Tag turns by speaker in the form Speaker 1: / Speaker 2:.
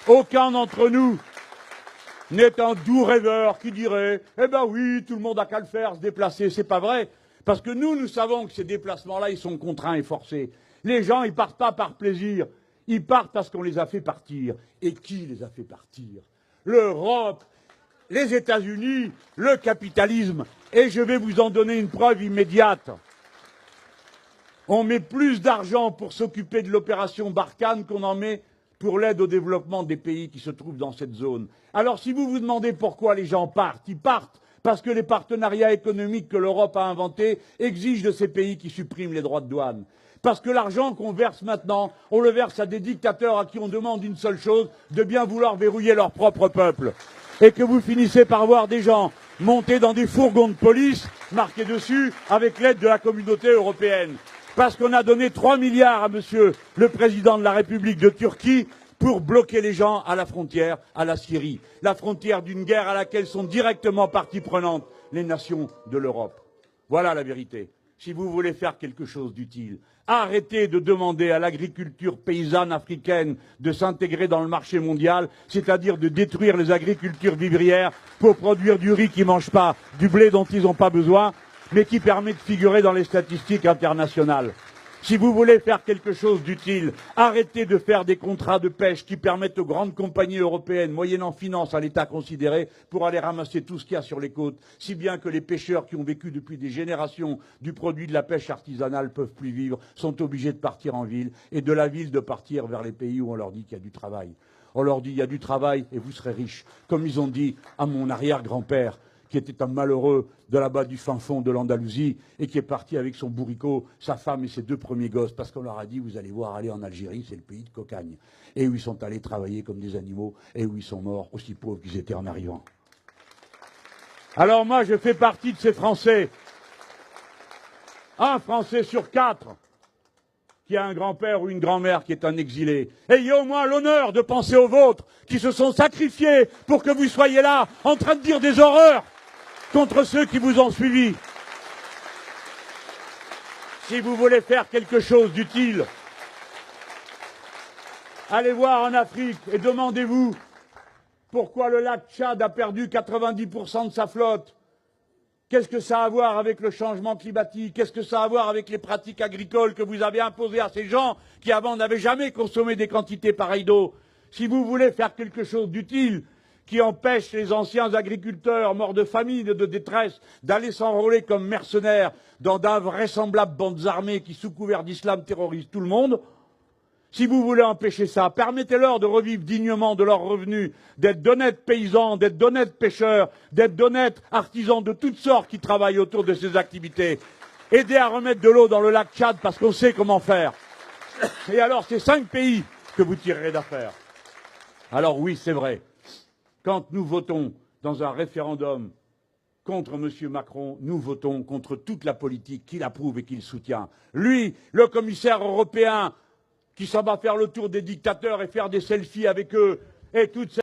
Speaker 1: Aucun d'entre nous n'est un doux rêveur qui dirait « Eh ben oui, tout le monde a qu'à le faire, se déplacer ». C'est pas vrai. Parce que nous savons que ces déplacements-là, ils sont contraints et forcés. Les gens, ils partent pas par plaisir. Ils partent parce qu'on les a fait partir. Et qui les a fait partir? L'Europe, les États-Unis, le capitalisme. Et je vais vous en donner une preuve immédiate. On met plus d'argent pour s'occuper de l'opération Barkhane qu'on en met pour l'aide au développement des pays qui se trouvent dans cette zone. Alors si vous vous demandez pourquoi les gens partent, ils partent parce que les partenariats économiques que l'Europe a inventés exigent de ces pays qui suppriment les droits de douane. Parce que l'argent qu'on verse maintenant, on le verse à des dictateurs à qui on demande une seule chose, de bien vouloir verrouiller leur propre peuple. Et que vous finissez par voir des gens monter dans des fourgons de police, marqués dessus, avec l'aide de la communauté européenne. Parce qu'on a donné 3 milliards à monsieur le président de la République de Turquie pour bloquer les gens à la frontière, à la Syrie. La frontière d'une guerre à laquelle sont directement partie prenante les nations de l'Europe. Voilà la vérité. Si vous voulez faire quelque chose d'utile, arrêtez de demander à l'agriculture paysanne africaine de s'intégrer dans le marché mondial, c'est-à-dire de détruire les agricultures vivrières pour produire du riz qui ne mange pas, du blé dont ils n'ont pas besoin, mais qui permet de figurer dans les statistiques internationales. Si vous voulez faire quelque chose d'utile, arrêtez de faire des contrats de pêche qui permettent aux grandes compagnies européennes, moyennant finance à l'État considéré, pour aller ramasser tout ce qu'il y a sur les côtes, si bien que les pêcheurs qui ont vécu depuis des générations du produit de la pêche artisanale peuvent plus vivre, sont obligés de partir en ville, et de la ville de partir vers les pays où on leur dit qu'il y a du travail. On leur dit il y a du travail et vous serez riches, comme ils ont dit à mon arrière-grand-père, qui était un malheureux de là-bas du fin fond de l'Andalousie et qui est parti avec son bourricot, sa femme et ses 2 premiers gosses, parce qu'on leur a dit, vous allez voir, aller en Algérie, c'est le pays de cocagne. Et où ils sont allés travailler comme des animaux, et où ils sont morts aussi pauvres qu'ils étaient en arrivant. Alors moi, je fais partie de ces Français. Un Français sur 4 qui a un grand-père ou une grand-mère qui est un exilé. Ayez au moins l'honneur de penser aux vôtres, qui se sont sacrifiés pour que vous soyez là, en train de dire des horreurs contre ceux qui vous ont suivis. Si vous voulez faire quelque chose d'utile, allez voir en Afrique et demandez-vous pourquoi le lac Tchad a perdu 90% de sa flotte. Qu'est-ce que ça a à voir avec le changement climatique? Qu'est-ce que ça a à voir avec les pratiques agricoles que vous avez imposées à ces gens qui avant n'avaient jamais consommé des quantités pareilles d'eau? Si vous voulez faire quelque chose d'utile, qui empêche les anciens agriculteurs morts de famine et de détresse d'aller s'enrôler comme mercenaires dans d'invraisemblables bandes armées qui, sous couvert d'islam, terrorisent tout le monde. Si vous voulez empêcher ça, permettez-leur de revivre dignement de leurs revenus, d'être d'honnêtes paysans, d'être d'honnêtes pêcheurs, d'être d'honnêtes artisans de toutes sortes qui travaillent autour de ces activités. Aidez à remettre de l'eau dans le lac Tchad parce qu'on sait comment faire. Et alors, c'est 5 pays que vous tirerez d'affaire. Alors oui, c'est vrai. Quand nous votons dans un référendum contre M. Macron, nous votons contre toute la politique qu'il approuve et qu'il soutient. Lui, le commissaire européen, qui s'en va faire le tour des dictateurs et faire des selfies avec eux, et toute cette